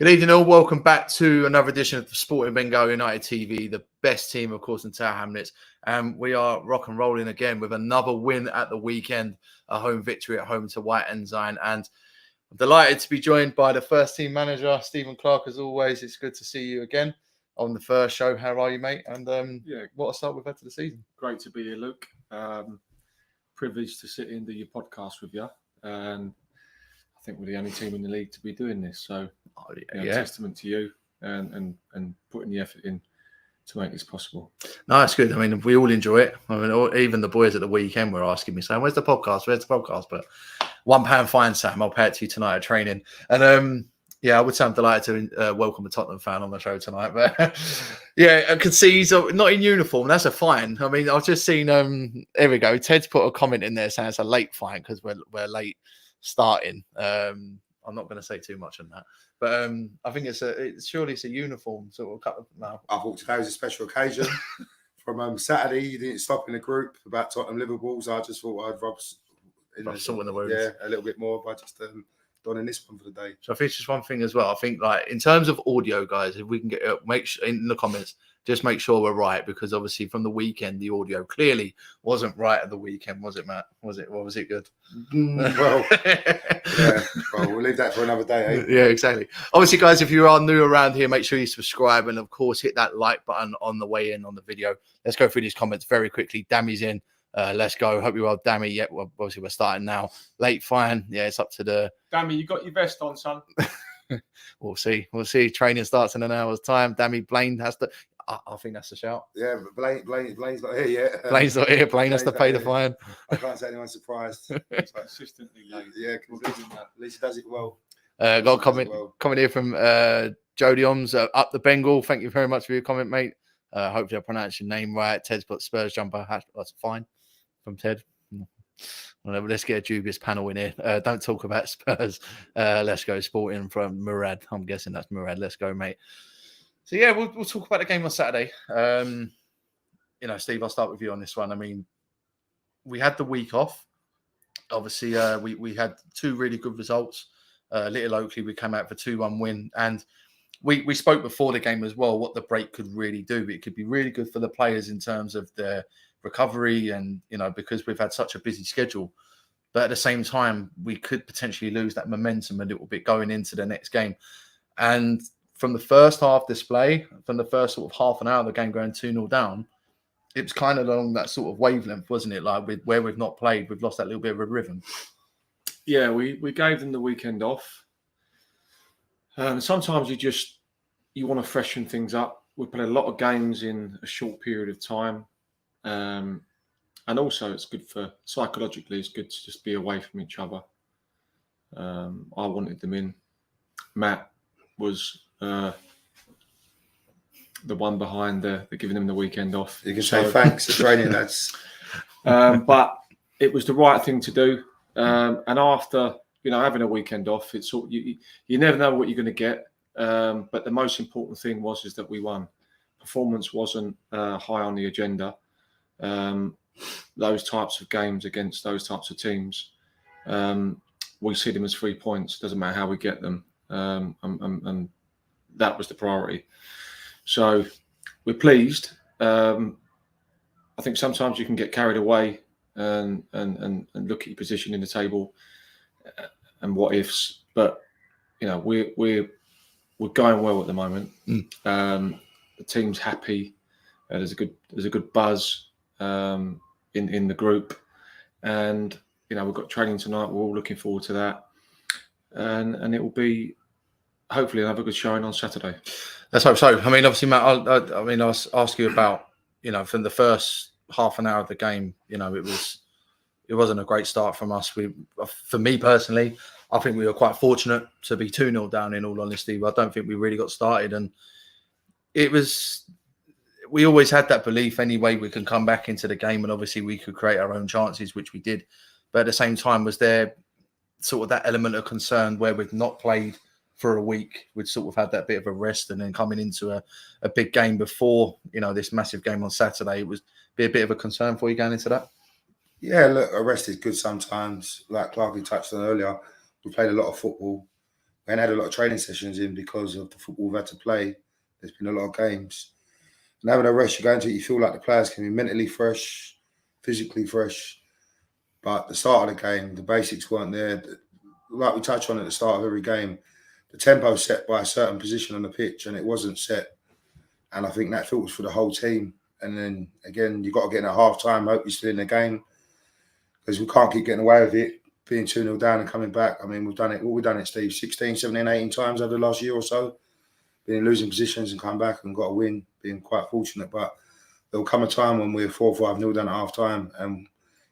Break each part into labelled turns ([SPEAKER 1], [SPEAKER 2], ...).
[SPEAKER 1] Good evening all. Welcome back to another edition of the Sporting Bengal United TV, the best team, of course, in Tower Hamlets. And we are rock and rolling again with another win at the weekend, a home victory at home to White Ensign. And I'm delighted to be joined by the first team manager, Stephen Clark, as always. It's good to see you again on the first show. How are you, mate? And what a start we've had to the season.
[SPEAKER 2] Great to be here, Luke. Privileged to sit in, do your podcast with you. And I think we're the only team in the league to be doing this. So, testament to you and putting the effort in to make this possible.
[SPEAKER 1] No, that's good. I mean, we all enjoy it. I mean, even the boys at the weekend were asking me, saying, "Where's the podcast? Where's the podcast?" But £1 fine, Sam. I'll pay it to you tonight at training. And I would say I'm delighted to welcome a Tottenham fan on the show tonight. But I can see he's not in uniform. That's a fine. I mean, I've just seen. Here we go. Ted's put a comment in there saying it's a late fine because we're late starting. I'm not going to say too much on that, but I think surely it's a uniform sort of cut. No.
[SPEAKER 3] I thought today was a special occasion. From Saturday, you didn't stop in a group about Tottenham Liverpool, so I just thought I'd rub
[SPEAKER 1] salt in the wounds.
[SPEAKER 3] Yeah, a little bit more by just donning this one for the day.
[SPEAKER 1] So I think it's just one thing as well. I think like in terms of audio, guys, if we can get make sure in the comments, just make sure we're right, because obviously from the weekend the audio clearly wasn't right at the weekend, was it, Matt? Was it good?
[SPEAKER 3] Well, yeah. Well, we'll leave that for another day. Eh?
[SPEAKER 1] Yeah, exactly. Obviously, guys, if you are new around here, make sure you subscribe and of course hit that like button on the way in on the video. Let's go through these comments very quickly. Dammy's in. Let's go. Hope you're well, Dammy. Yeah, well, obviously we're starting now. Late fine. Yeah, it's up to the.
[SPEAKER 2] Dammy, you got your vest on, son.
[SPEAKER 1] We'll see. Training starts in an hour's time. Dammy, Blaine has to. I think that's a shout.
[SPEAKER 3] Yeah, but Blaine's not here yet.
[SPEAKER 1] Blaine's not here. Blaine has to pay the fine.
[SPEAKER 3] I can't say anyone's surprised.
[SPEAKER 2] It's consistently late.
[SPEAKER 3] Yeah, at least he does it well.
[SPEAKER 1] Got a comment here from Jody Oms. Up the Bengal. Thank you very much for your comment, mate. Hopefully I pronounced your name right. Ted's put Spurs jumper. That's fine from Ted. Let's get a dubious panel in here. Don't talk about Spurs. Let's go Sporting from Murad. I'm guessing that's Murad. Let's go, mate. So, yeah, we'll talk about the game on Saturday. Steve, I'll start with you on this one. I mean, we had the week off. Obviously, we had two really good results. Little Oakley, we came out for 2-1 win. And we spoke before the game as well what the break could really do. It could be really good for the players in terms of their recovery and, because we've had such a busy schedule. But at the same time, we could potentially lose that momentum a little bit going into the next game. And from the first half display, from the first sort of half an hour of the game going 2-0 down, it was kind of along that sort of wavelength, wasn't it? Like where we've not played, we've lost that little bit of a rhythm.
[SPEAKER 2] Yeah, we gave them the weekend off. Sometimes you want to freshen things up. We played a lot of games in a short period of time. And also it's good psychologically, it's good to just be away from each other. I wanted them in. Matt was the one behind the giving them the weekend off.
[SPEAKER 3] You can say thanks to training lads.
[SPEAKER 2] But it was the right thing to do. And after having a weekend off, it's you never know what you're going to get. But the most important thing is that we won. Performance wasn't high on the agenda. Those types of games against those types of teams, we see them as 3 points. Doesn't matter how we get them. And that was the priority. So we're pleased. I think sometimes you can get carried away and look at your position in the table and what ifs. But we're going well at the moment. The team's happy. There's a good buzz in the group, and we've got training tonight. We're all looking forward to that, and it will be hopefully another good showing on Saturday.
[SPEAKER 1] Let's hope so. I mean, obviously, Matt, I'll ask you about, from the first half an hour of the game, it wasn't a great start from us. For me personally, I think we were quite fortunate to be 2-0 down, in all honesty. But I don't think we really got started. And we always had that belief anyway, we can come back into the game and obviously we could create our own chances, which we did. But at the same time, was there sort of that element of concern where we've not played for a week, we'd sort of had that bit of a rest, and then coming into a big game before, this massive game on Saturday, it was be a bit of a concern for you going into that?
[SPEAKER 3] Yeah, look, a rest is good sometimes. Like Clarky touched on earlier, we played a lot of football. we ain't had a lot of training sessions in because of the football we've had to play. There's been a lot of games. And having a rest, you go into it, you feel like the players can be mentally fresh, physically fresh. But the start of the game, the basics weren't there. Like we touch on at the start of every game, the tempo set by a certain position on the pitch and it wasn't set. And I think that filters for the whole team. And then, again, you've got to get in at half-time, hope you're still in the game, because we can't keep getting away with it, being 2-0 down and coming back. I mean, we've done it, Steve, 16, 17, 18 times over the last year or so. Been in losing positions and come back and got a win, being quite fortunate. But there'll come a time when we're 4-5-0 down at half-time and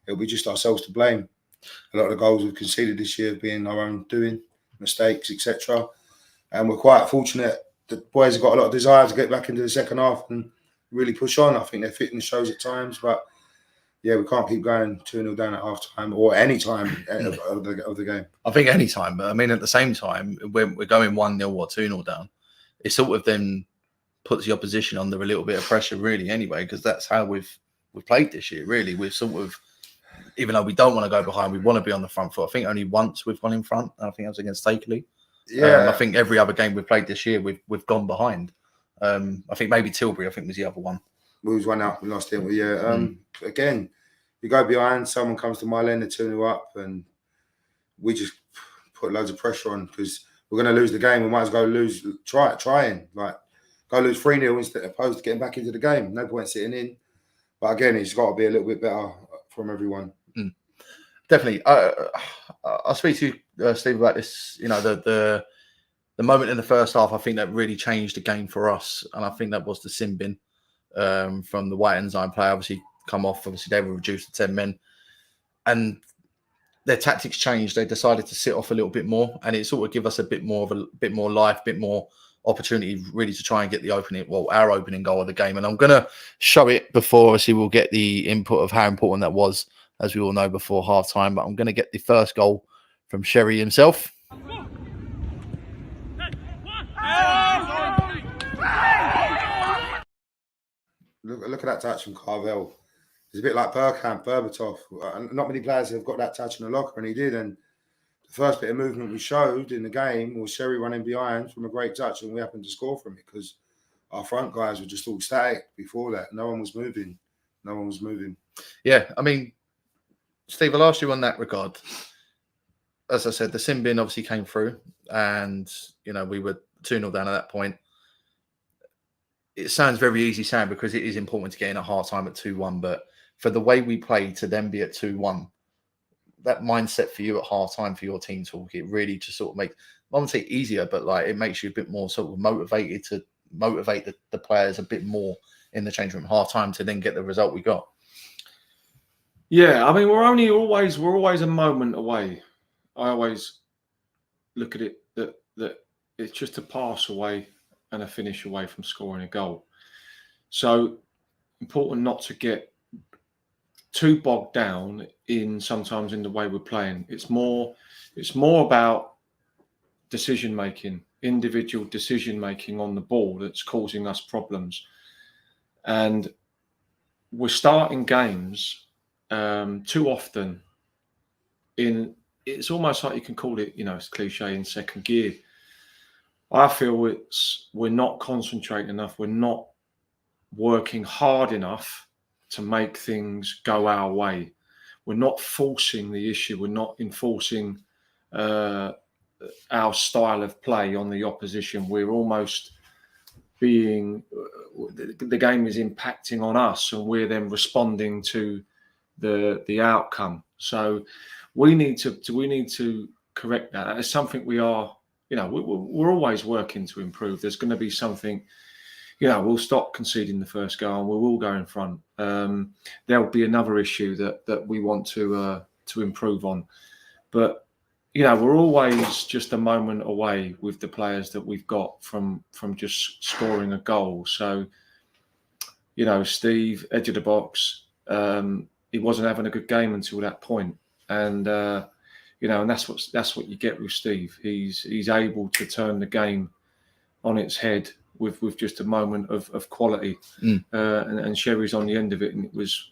[SPEAKER 3] it'll be just ourselves to blame. A lot of the goals we've conceded this year have been our own doing, mistakes, etc. And we're quite fortunate. The boys have got a lot of desire to get back into the second half and really push on. I think their fitness shows at times, but yeah, we can't keep going 2-0 down at half time or any time of the game.
[SPEAKER 1] I think any time, but I mean, at the same time, when we're going 1-0 or 2-0 down, it sort of then puts the opposition under a little bit of pressure, really, anyway, because that's how we've played this year, really. We've sort of, even though we don't want to go behind, we want to be on the front foot. I think only once we've gone in front, and I think that was against Stakeley.
[SPEAKER 3] Yeah,
[SPEAKER 1] I think every other game we've played this year, we've gone behind. I think maybe Tilbury, I think, was the other one.
[SPEAKER 3] We was 1 out, we lost it. Yeah, again, you go behind, someone comes to my lane, they're 2-0 up, and we just put loads of pressure on because we're going to lose the game. We might as well trying. Like, go lose 3-0 instead opposed to getting back into the game. No point sitting in. But again, it's got to be a little bit better from everyone.
[SPEAKER 1] Definitely. I'll speak to you, Steve, about this. You know, the moment in the first half, I think that really changed the game for us. And I think that was the sin bin from the White Ensign player. Obviously, come off. Obviously, they were reduced to 10 men. And their tactics changed. They decided to sit off a little bit more. And it sort of give us a bit more life, a bit more opportunity really to try and get our opening goal of the game. And I'm going to show it before, obviously, we'll get the input of how important that was, as we all know, before half time. But I'm going to get the first goal from Sherri himself.
[SPEAKER 3] Look at that touch from Carvel. It's a bit like Berbatov. Not many players have got that touch in the locker, and he did. And the first bit of movement we showed in the game was Sherri running behind from a great touch, and we happened to score from it because our front guys were just all static before that. No one was moving.
[SPEAKER 1] Yeah, I mean, Steve, I'll ask you on that regard. As I said, the sin bin obviously came through, and you know we were 2-0 down at that point. It sounds very easy saying because it is important to get in at half time at 2-1, but for the way we played to then be at 2-1, that mindset for you at half time for your team talk, it really just sort of makes, I won't say easier, but like it makes you a bit more sort of motivated to motivate the players a bit more in the change room at half time to then get the result we got.
[SPEAKER 2] Yeah, I mean, we're always a moment away. I always look at it that it's just a pass away and a finish away from scoring a goal. So important not to get too bogged down sometimes in the way we're playing. It's more about decision making, individual decision making on the ball that's causing us problems. And we're starting games too often it's almost like you can call it, it's cliche, in second gear. I feel we're not concentrating enough. We're not working hard enough to make things go our way. We're not forcing the issue. We're not enforcing our style of play on the opposition. We're almost the game is impacting on us, and we're then responding to the outcome. So we need to correct that. It's something we are. We're always working to improve. There's going to be something, we'll stop conceding the first goal and we will go in front. There'll be another issue that we want to improve on. But, we're always just a moment away with the players that we've got from just scoring a goal. So, Steve, edge of the box, he wasn't having a good game until that point. And, and that's what you get with Steve. He's able to turn the game on its head with just a moment of quality. And Sherri's on the end of it, and it was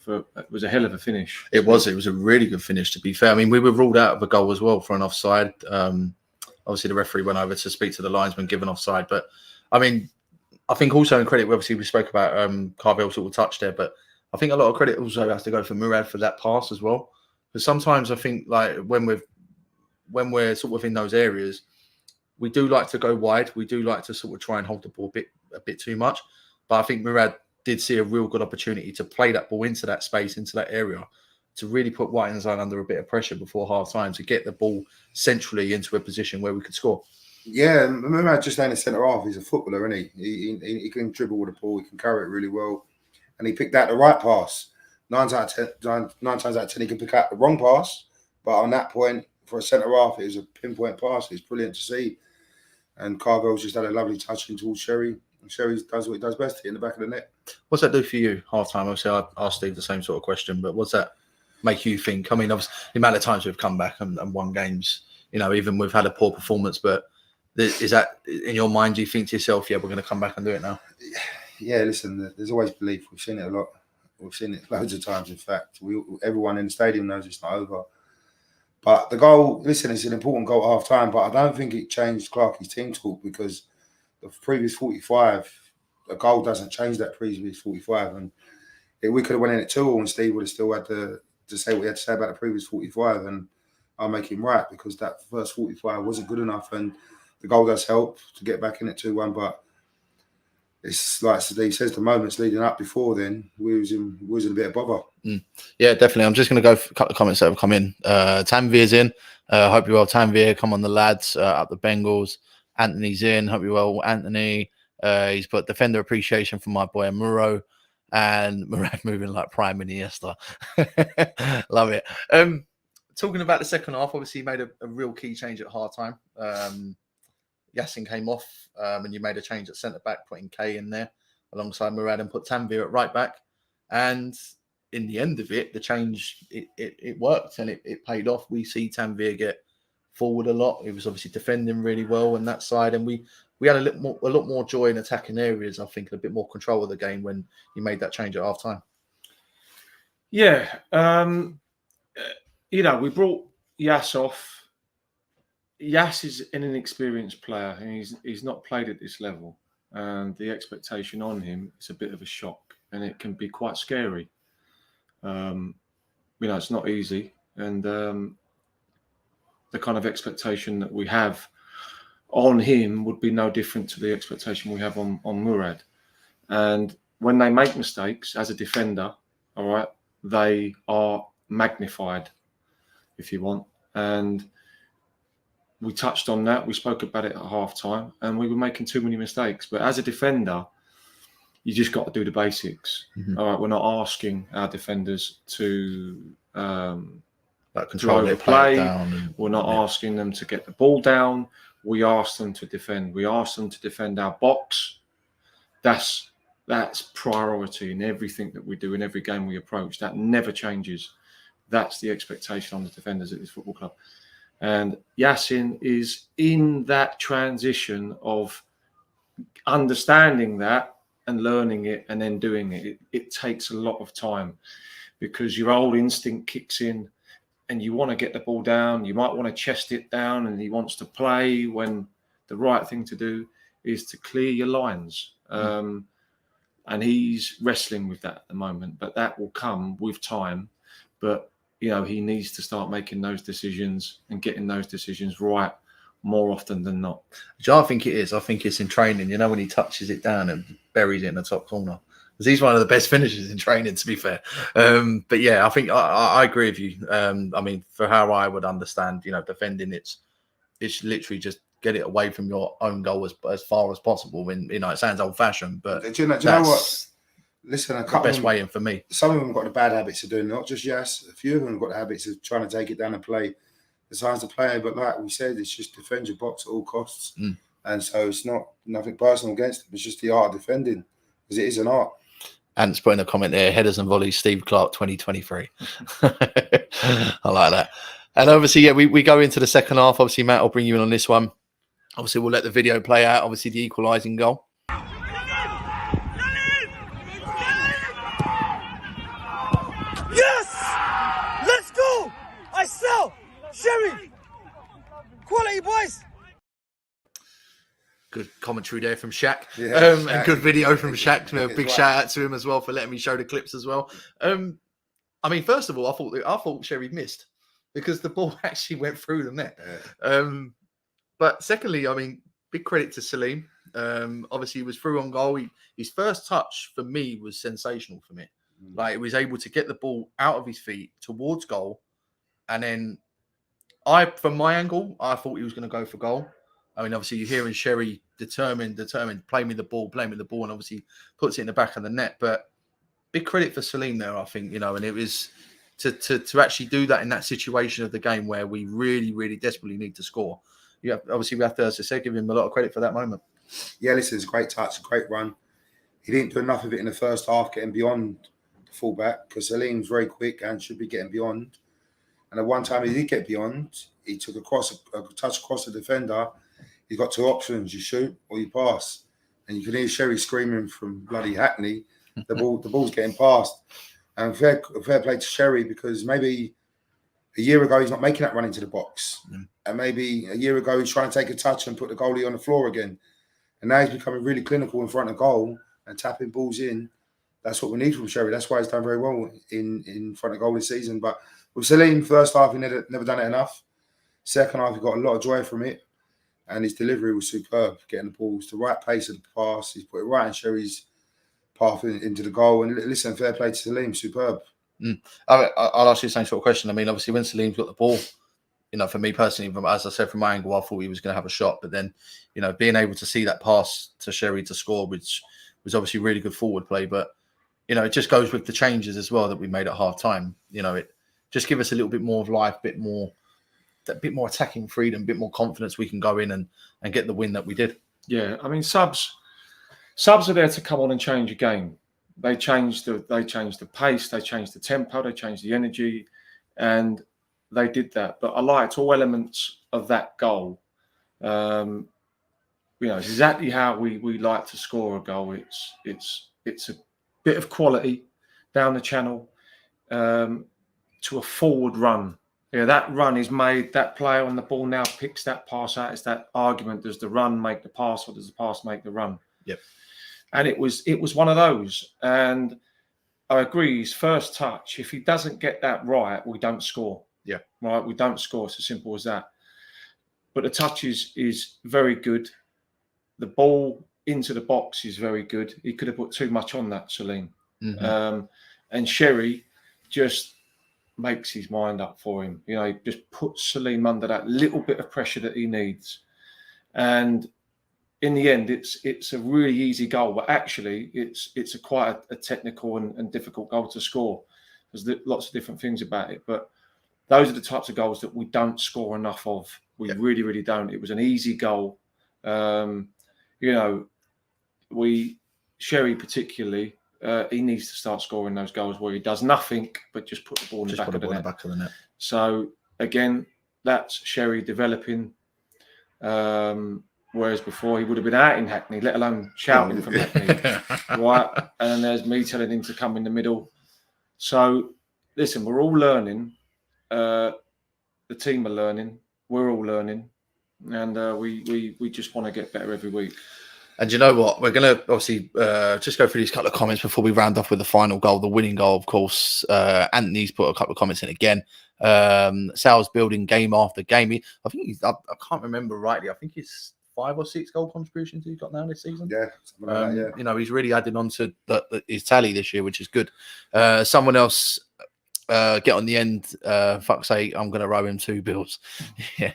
[SPEAKER 2] it was a hell of a finish.
[SPEAKER 1] It was a really good finish, to be fair. I mean, we were ruled out of a goal as well for an offside. obviously the referee went over to speak to the linesman, given offside. But I mean, I think also in credit, obviously we spoke about Carville sort of touch there, but I think a lot of credit also has to go for Murad for that pass as well. Because sometimes I think like when we're sort of in those areas, we do like to go wide. We do like to sort of try and hold the ball a bit too much. But I think Murad did see a real good opportunity to play that ball into that space, into that area, to really put White Ensign under a bit of pressure before half time to get the ball centrally into a position where we could score.
[SPEAKER 3] Yeah, Murad just down the centre half. He's a footballer, isn't he? He can dribble with the ball. He can carry it really well, and he picked out the right pass. 9 times out of 10, he can pick out the wrong pass. But on that point, for a centre half, it was a pinpoint pass. It's brilliant to see. And Carville's just had a lovely touch in towards Sherri. And Sherri does what he does best, hit in the back of the net.
[SPEAKER 1] What's that do for you, half time? Obviously, I asked Steve the same sort of question, but what's that make you think? I mean, obviously, the amount of times we've come back and won games, even we've had a poor performance, but is that in your mind? Do you think to yourself, yeah, we're going to come back and do it now?
[SPEAKER 3] Yeah, listen, there's always belief. We've seen it a lot. We've seen it loads of times, in fact. Everyone in the stadium knows it's not over. But the goal, listen, it's an important goal at half time, but I don't think it changed Clarkie's team talk because the previous 45, a goal doesn't change that previous 45. And we could have went in at 2-2 and Steve would have still had to say what he had to say about the previous 45. And I'll make him right because that first 45 wasn't good enough. And the goal does help to get back in at 2-1. But it's like Steve says, the moments leading up before then, we was in a bit of bother.
[SPEAKER 1] Yeah, definitely. I'm just going to go for a couple of comments that have come in. Tanvir's in. Hope you're well, Tanvir. Come on, the lads. Up the Bengals. Anthony's in. Hope you're well, Anthony. He's put defender appreciation for my boy Muro. And Murad moving like Prime Iniesta. Love it. Talking about the second half, obviously you made a real key change at half time. Yassin came off and you made a change at centre back, putting Kay in there alongside Murad and put Tanvir at right back. And in the end of it, the change, it worked and it paid off. We see Tanvir get forward a lot. He was obviously defending really well on that side. And we had a lot more joy in attacking areas, I think, and a bit more control of the game when you made that change at half time.
[SPEAKER 2] Yeah. We brought Yas off. Yas is an inexperienced player and he's not played at this level. And the expectation on him is a bit of a shock and it can be quite scary. It's not easy. And the kind of expectation that we have on him would be no different to the expectation we have on Murad. And when they make mistakes as a defender, all right, they are magnified, if you want. And we touched on that. We spoke about it at half time and we were making too many mistakes. But as a defender, you just got to do the basics. Mm-hmm. All right, we're not asking our defenders to
[SPEAKER 1] control it,
[SPEAKER 2] play
[SPEAKER 1] down.
[SPEAKER 2] We're not asking them to get the ball down. We ask them to defend. We ask them to defend our box. That's priority in everything that we do, in every game we approach. That never changes. That's the expectation on the defenders at this football club. And Yassin is in that transition of understanding that and learning it and then doing it. It takes a lot of time because your old instinct kicks in and you want to get the ball down. You might want to chest it down and he wants to play when the right thing to do is to clear your lines. And he's wrestling with that at the moment, but that will come with time. But he needs to start making those decisions and getting those decisions right more often than not.
[SPEAKER 1] Which I think it is. I think it's in training. When he touches it down and buries it in the top corner. Because he's one of the best finishers in training, to be fair. But yeah, I think I agree with you. For how I would understand, defending, it's literally just get it away from your own goal as far as possible. When it sounds old-fashioned, but
[SPEAKER 3] do you know what? Listen,
[SPEAKER 1] the best way in for me.
[SPEAKER 3] Some of them got the bad habits of doing, not just Yas. A few of them got the habits of trying to take it down and play the size of the player. But like we said, it's just defend your box at all costs. And so it's not nothing personal against them. It's just the art of defending because it is an art.
[SPEAKER 1] And it's putting a comment there, headers and volleys, Steve Clark 2023. I like that. And obviously, yeah, we go into the second half. Obviously, Matt, I'll bring you in on this one. Obviously, we'll let the video play out. Obviously, the equalising goal.
[SPEAKER 4] Yes! Let's go! I sell! Sherri! Quality, boys!
[SPEAKER 1] Good commentary there from Shaq.
[SPEAKER 3] Yeah,
[SPEAKER 1] And good video from Shaq. A big
[SPEAKER 3] Right.
[SPEAKER 1] shout out to him as well for letting me show the clips as well. I mean, first of all, I thought Sherri missed because the ball actually went through the net.
[SPEAKER 3] Yeah.
[SPEAKER 1] But secondly, I mean, big credit to Salim. Obviously, he was through on goal. His first touch for me was sensational for me. Like, he was able to get the ball out of his feet towards goal. And then from my angle, I thought he was going to go for goal. I mean, obviously, you're hearing Sherri determined, play me the ball, and obviously puts it in the back of the net. But big credit for Salim there, I think, and it was to actually do that in that situation of the game where we really, really desperately need to score. Yeah, obviously we have to, as I said, give him a lot of credit for that moment.
[SPEAKER 3] Yeah, listen, it's a great touch, a great run. He didn't do enough of it in the first half, getting beyond the fullback, because Salim's very quick and should be getting beyond. And at one time he did get beyond, he took a touch across the defender. He's got two options: you shoot or you pass. And you can hear Sherri screaming from bloody Hackney. The ball's getting passed. And fair play to Sherri, because maybe a year ago he's not making that run into the box. And maybe a year ago he's trying to take a touch and put the goalie on the floor again. And now he's becoming really clinical in front of goal and tapping balls in. That's what we need from Sherri. That's why he's done very well in front of goal this season. But with Salim, first half, he never done it enough. Second half, he got a lot of joy from it. And his delivery was superb, getting the balls to the right pace of the pass. He's put it right in Sherri's path into the goal. And listen, fair play to Salim, superb.
[SPEAKER 1] I'll ask you the same sort of question. I mean, obviously, when Salim's got the ball, for me personally, as I said, from my angle, I thought he was going to have a shot. But then, being able to see that pass to Sherri to score, which was obviously really good forward play. But, it just goes with the changes as well that we made at half time. It just give us a little bit more of life, a bit more attacking freedom, a bit more confidence. We can go in and get the win that we did.
[SPEAKER 2] Yeah, I mean, subs are there to come on and change a game. They change the pace, they change the tempo, they change the energy, and they did that. But I liked all elements of that goal. It's exactly how we like to score a goal. It's a bit of quality down the channel to a forward run. Yeah, that run is made. That player on the ball now picks that pass out. It's that argument: does the run make the pass, or does the pass make the run?
[SPEAKER 1] Yep.
[SPEAKER 2] And it was one of those. And I agree. His first touch, if he doesn't get that right, we don't score.
[SPEAKER 1] Yeah.
[SPEAKER 2] Right. We don't score. It's as simple as that. But the touch is very good. The ball into the box is very good. He could have put too much on that, Salim.
[SPEAKER 1] Mm-hmm.
[SPEAKER 2] And Sherri just makes his mind up for him. He just puts Salim under that little bit of pressure that he needs. And in the end, it's a really easy goal, but actually it's quite a technical and difficult goal to score. There's lots of different things about it, but those are the types of goals that we don't score enough of. We really, really don't. It was an easy goal. Sherri particularly, he needs to start scoring those goals where he does nothing but just put the ball in the back of the net. So again, that's Sherri developing. Whereas before he would have been out in Hackney, let alone shouting from Hackney, right? And there's me telling him to come in the middle. So listen, we're all learning. The team are learning. We're all learning, and we just want to get better every week.
[SPEAKER 1] And you know what? We're going to obviously just go through these couple of comments before we round off with the final goal, the winning goal, of course. Anthony's put a couple of comments in again. Sal's building game after game. I think I can't remember rightly. I think he's 5 or 6 goal contributions he's got now this season.
[SPEAKER 3] Yeah, something like that, yeah.
[SPEAKER 1] He's really adding on to his tally this year, which is good. Someone else get on the end. Fuck's sake, I'm going to row him 2 bills. Hope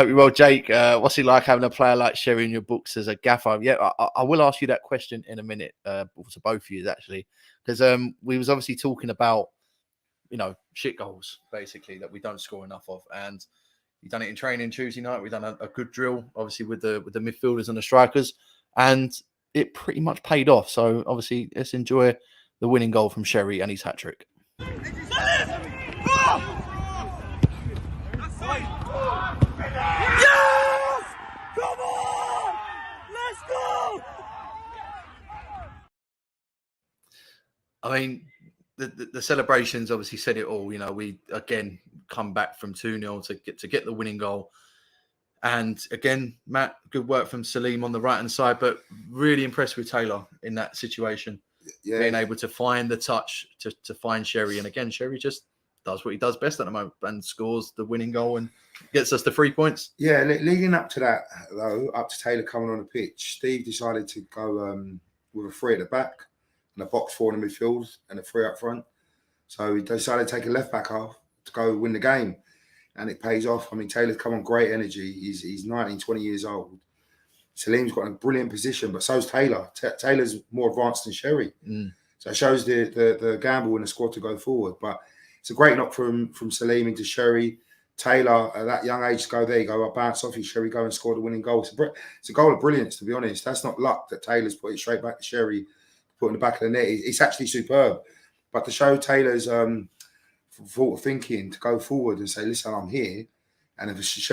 [SPEAKER 1] you're well, Jake. What's it like having a player like Sherri in your books as a gaffer? Yeah, I will ask you that question in a minute to both of you, actually, because we was obviously talking about, shit goals, basically, that we don't score enough of. And you've done it in training Tuesday night. We've done a good drill, obviously, with the midfielders and the strikers. And it pretty much paid off. So, obviously, let's enjoy the winning goal from Sherri and his hat-trick.
[SPEAKER 4] Yes! Come on! Let's go!
[SPEAKER 1] I mean, the celebrations obviously said it all. We again come back from 2-0 to get the winning goal. And again, Matt, good work from Salim on the right-hand side, but really impressed with Taylor in that situation, being able to find the touch to find Sherri. And again, Sherri just does what he does best at the moment and scores the winning goal and gets us the 3 points.
[SPEAKER 3] Yeah, leading up to that, though, up to Taylor coming on the pitch, Steve decided to go with a 3 at the back and a box 4 in the midfield and a 3 up front. So he decided to take a left back off to go win the game. And it pays off. I mean, Taylor's come on great energy. He's 19, 20 years old. Salim's got a brilliant position, but so's Taylor. Taylor's more advanced than Sherri. So it shows the gamble in the squad to go forward. But it's a great knock from Salim into Sherri. Taylor, at that young age, to go there, you go, bounce off you, Sherri, go and score the winning goal. It's a goal of brilliance, to be honest. That's not luck that Taylor's put it straight back to Sherri, put in the back of the net. It's actually superb. But to show Taylor's forward thinking to go forward and say, listen, I'm here. And if it's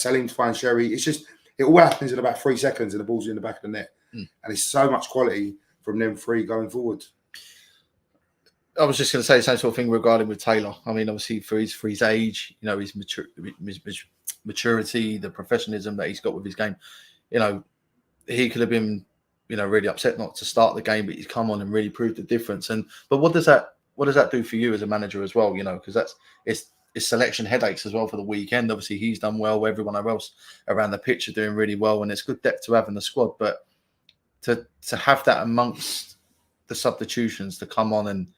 [SPEAKER 3] Salim to find Sherri, it's just, it all happens in about 3 seconds and the ball's in the back of the net. And it's so much quality from them 3 going forward.
[SPEAKER 1] I was just going to say the same sort of thing regarding with Taylor. I mean, obviously for his age, you know, his maturity, the professionalism that he's got with his game, you know, he could have been, you know, really upset not to start the game, but he's come on and really proved the difference. But what does that do for you as a manager as well? You know, because it's selection headaches as well for the weekend. Obviously, he's done well. Everyone else around the pitch are doing really well, and it's good depth to have in the squad. But to have that amongst the substitutions to come on and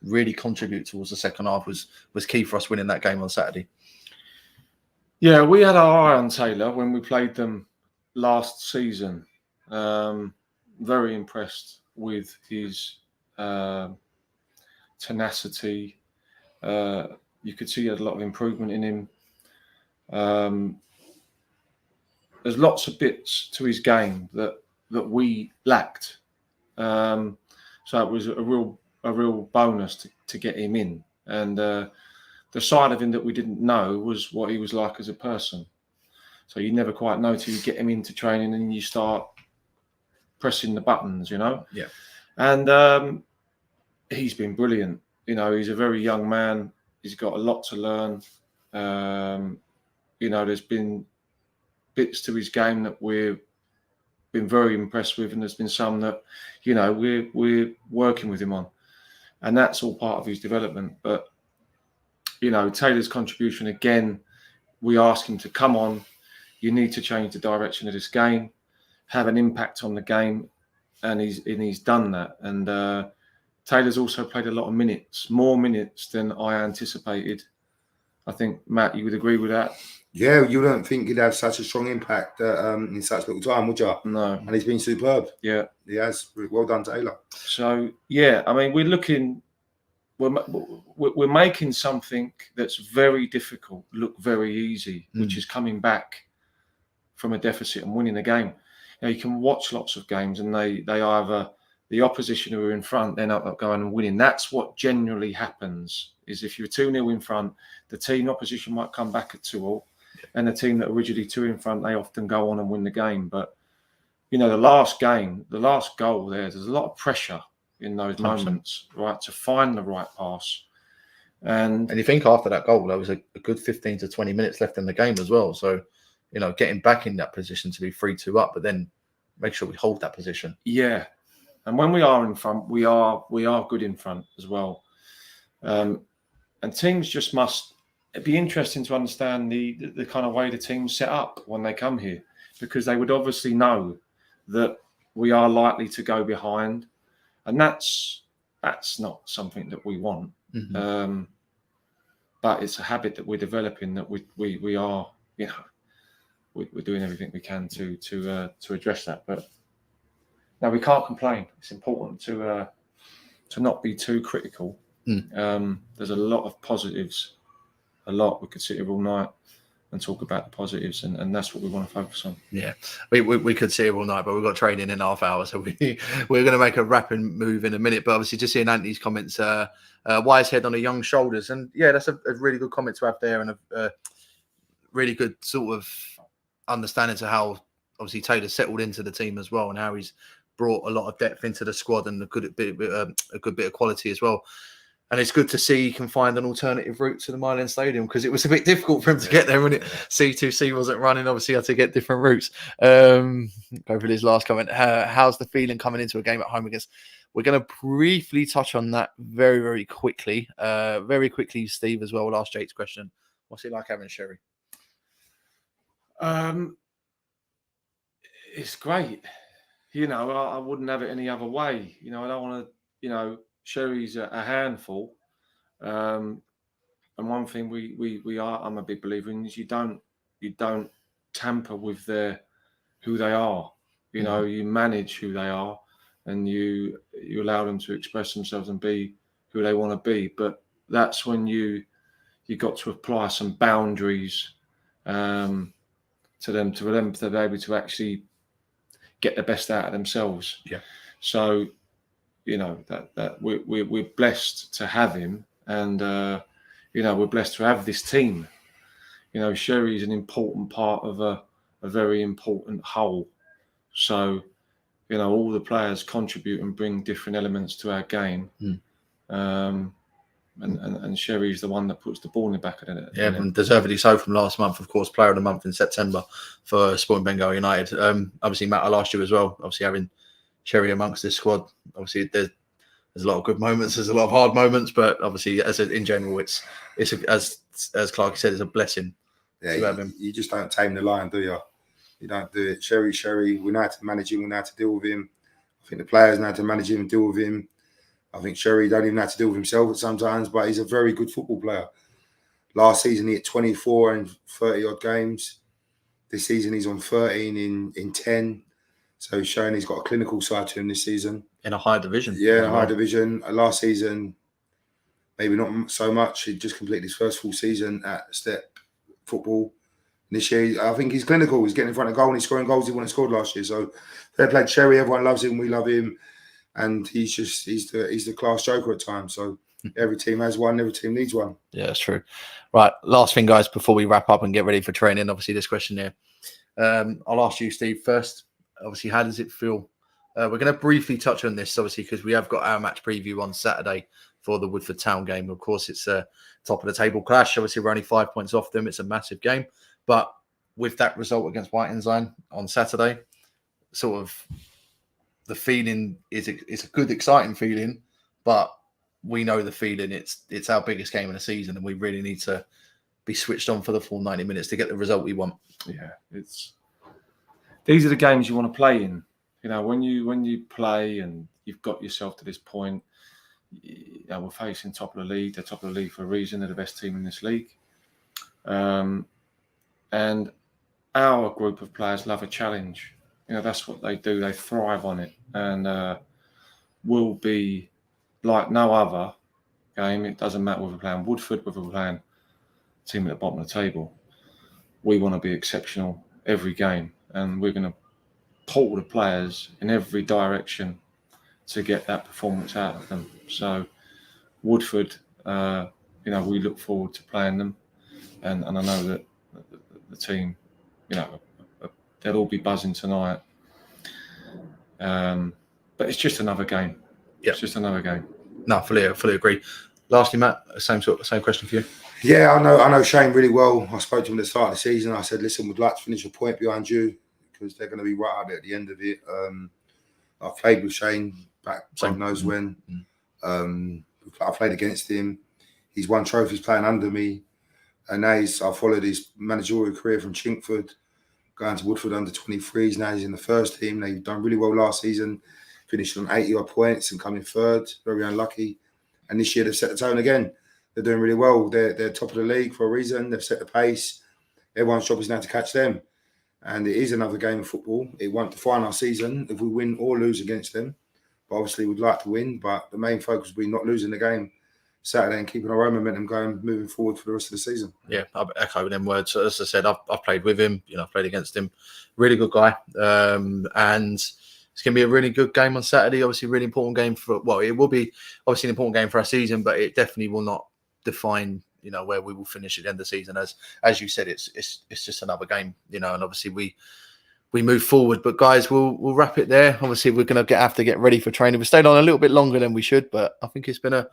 [SPEAKER 1] really contribute towards the second half was key for us winning that game on Saturday.
[SPEAKER 2] Yeah, we had our eye on Taylor when we played them last season. Very impressed with his tenacity. You could see he had a lot of improvement in him. There's lots of bits to his game that we lacked. So it was a real bonus to get him in. And the side of him that we didn't know was what he was like as a person. So you never quite know till you get him into training and you start pressing the buttons, you know?
[SPEAKER 1] Yeah.
[SPEAKER 2] And he's been brilliant. You know, he's a very young man. He's got a lot to learn. You know, there's been bits to his game that we've been very impressed with, and there's been some that, you know, we're working with him on. And that's all part of his development. But, you know, Taylor's contribution, again, we ask him to come on. You need to change the direction of this game, have an impact on the game. And he's done that. And Taylor's also played a lot of minutes, more minutes than I anticipated. I think, Matt, you would agree with that?
[SPEAKER 3] Yeah, you don't think he'd have such a strong impact in such little time, would you?
[SPEAKER 2] No.
[SPEAKER 3] And he's been superb.
[SPEAKER 2] Yeah.
[SPEAKER 3] He has. Well done, Taylor.
[SPEAKER 2] So, yeah, I mean, we're making something that's very difficult look very easy, which is coming back from a deficit and winning a game. You know, you can watch lots of games and they either, the opposition who are in front, then up going and winning. That's what generally happens, is if you're 2-0 in front, the team opposition might come back at 2-2, and the team that are originally 2 in front, they often go on and win the game. But, you know, the last goal there's a lot of pressure in those moments, right, to find the right pass. And
[SPEAKER 1] you think after that goal, there was a good 15 to 20 minutes left in the game as well. So, you know, getting back in that position to be 3-2 up, but then make sure we hold that position. Yeah.
[SPEAKER 2] And when we are in front, we are good in front as well. And teams just must, it'd be interesting to understand the kind of way the team's set up when they come here, because they would obviously know that we are likely to go behind. And that's not something that we want.
[SPEAKER 1] Mm-hmm.
[SPEAKER 2] But it's a habit that we're developing, that we are, you know, we're doing everything we can to address that. But no, we can't complain. It's important to not be too critical. There's a lot of positives. A lot. We could sit here all night and talk about the positives, and that's what we want to focus on.
[SPEAKER 1] Yeah, we could sit here all night, but we've got training in half hour, so we're going to make a rapid move in a minute. But obviously, just seeing Anthony's comments, wise head on the young shoulders, and yeah, that's a really good comment to have there, and a really good sort of understanding to how obviously Taylor settled into the team as well, and how he's brought a lot of depth into the squad and a good bit of quality as well. And it's good to see he can find an alternative route to the Mile End Stadium, because it was a bit difficult for him to get there when C2C wasn't running. Obviously, he had to get different routes. Go for his last comment. How's the feeling coming into a game at home against? We're going to briefly touch on that very, very quickly. Very quickly, Steve, as well. We'll ask Jake's question. What's it like having Sherri?
[SPEAKER 2] It's great. I wouldn't have it any other way. I don't want to, Sherri's a handful. And one thing I'm a big believer in is you don't tamper with who they are. You manage who they are, and you allow them to express themselves and be who they want to be. But that's when you got to apply some boundaries to them, to be able to actually get the best out of themselves.
[SPEAKER 1] Yeah.
[SPEAKER 2] So, that we're blessed to have him, and we're blessed to have this team. Sherri is an important part of a very important whole. So, all the players contribute and bring different elements to our game. And Sherri is the one that puts the ball in the back of the net.
[SPEAKER 1] Yeah, and deservedly so from last month, of course, Player of the Month in September for Sporting Bengal United. Obviously, matter last year as well. Obviously, having Sherri amongst this squad. Obviously, there's a lot of good moments, there's a lot of hard moments, but obviously, in general, it's as Clark said, it's a blessing to have him.
[SPEAKER 3] You just don't tame the lion, do you? You don't do it. Sherri, we know how to manage him, we know how to deal with him. I think the players know how to manage him and deal with him. I think Sherri don't even know how to deal with himself at sometimes, but he's a very good football player. Last season, he had 24 in 30-odd games. This season, he's on 13 in 10. So he's showing he's got a clinical side to him this season.
[SPEAKER 1] In a higher division.
[SPEAKER 3] Yeah, in a higher division. Last season, maybe not so much. He just completed his first full season at Step Football. This year, I think he's clinical. He's getting in front of goal and he's scoring goals he wouldn't have scored last year. So fair play to Sherri. Everyone loves him. We love him. And he's the class joker at times. So every team has one, every team needs one.
[SPEAKER 1] Yeah, that's true. Right, last thing, guys, before we wrap up and get ready for training. Obviously, this question here. I'll ask you, Steve, first. Obviously, how does it feel? We're going to briefly touch on this, obviously, because we have got our match preview on Saturday for the Woodford Town game. Of course, it's a top of the table clash. Obviously, we're only 5 points off them. It's a massive game. But with that result against White Ensign on Saturday, sort of the feeling it's a good, exciting feeling, but we know the feeling. It's our biggest game of the season, and we really need to be switched on for the full 90 minutes to get the result we want.
[SPEAKER 2] Yeah, these are the games you want to play in. When you play and you've got yourself to this point, we're facing top of the league. They're top of the league for a reason. They're the best team in this league. And our group of players love a challenge. That's what they do. They thrive on it, and will be like no other game. It doesn't matter whether we're playing Woodford, whether we're playing a team at the bottom of the table. We want to be exceptional every game, and we're going to pull the players in every direction to get that performance out of them. So Woodford, we look forward to playing them, and I know that the team, they'll all be buzzing tonight. But it's just another game.
[SPEAKER 1] Yeah.
[SPEAKER 2] It's just another game.
[SPEAKER 1] No, fully agree. Lastly, Matt, same question for you.
[SPEAKER 3] Yeah, I know Shane really well. I spoke to him at the start of the season. I said, listen, we'd like to finish a point behind you because they're going to be right out there at the end of it. I've played with Shane back, God knows when. I played against him. He's won trophies playing under me. And now I followed his managerial career from Chinkford, going to Woodford under 23s. Now he's in the first team. They've done really well last season, finished on 80-odd points and coming third. Very unlucky. And this year they've set the tone again. They're doing really well. They're top of the league for a reason. They've set the pace. Everyone's job is now to catch them. And it is another game of football. It won't define our season if we win or lose against them. But obviously we'd like to win. But the main focus will be not losing the game Saturday and keeping our own momentum going, moving forward for the rest of the season.
[SPEAKER 1] Yeah, I echo them words. As I said, I've played with him. I've played against him. Really good guy. And it's going to be a really good game on Saturday. Obviously, really important game it will be obviously an important game for our season, but it definitely will not define, where we will finish at the end of the season. As you said, it's just another game, and obviously we move forward. But guys, we'll wrap it there. Obviously, we're going to have to get ready for training. We stayed on a little bit longer than we should, but I think it's been a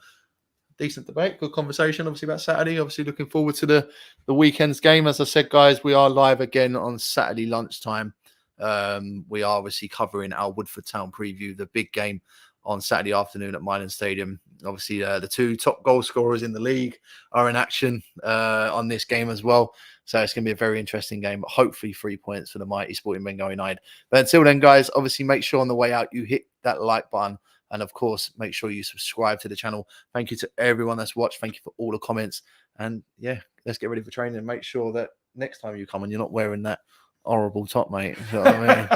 [SPEAKER 1] decent debate, good conversation, obviously, about Saturday. Obviously, looking forward to the weekend's game. As I said, guys, we are live again on Saturday lunchtime. We are obviously covering our Woodford Town preview, the big game on Saturday afternoon at Milan Stadium. Obviously, the two top goal scorers in the league are in action on this game as well. So it's going to be a very interesting game, but hopefully 3 points for the mighty Sporting Bengal United. But until then, guys, obviously make sure on the way out you hit that like button. And of course, make sure you subscribe to the channel. Thank you to everyone that's watched. Thank you for all the comments. And yeah, let's get ready for training and make sure that next time you come and you're not wearing that horrible top, mate. You know what I mean?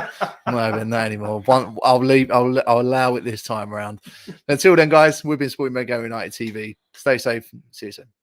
[SPEAKER 1] I'm not having that anymore. I'll allow it this time around. Until then, guys, we've been Sporting Bengal United TV. Stay safe. See you soon.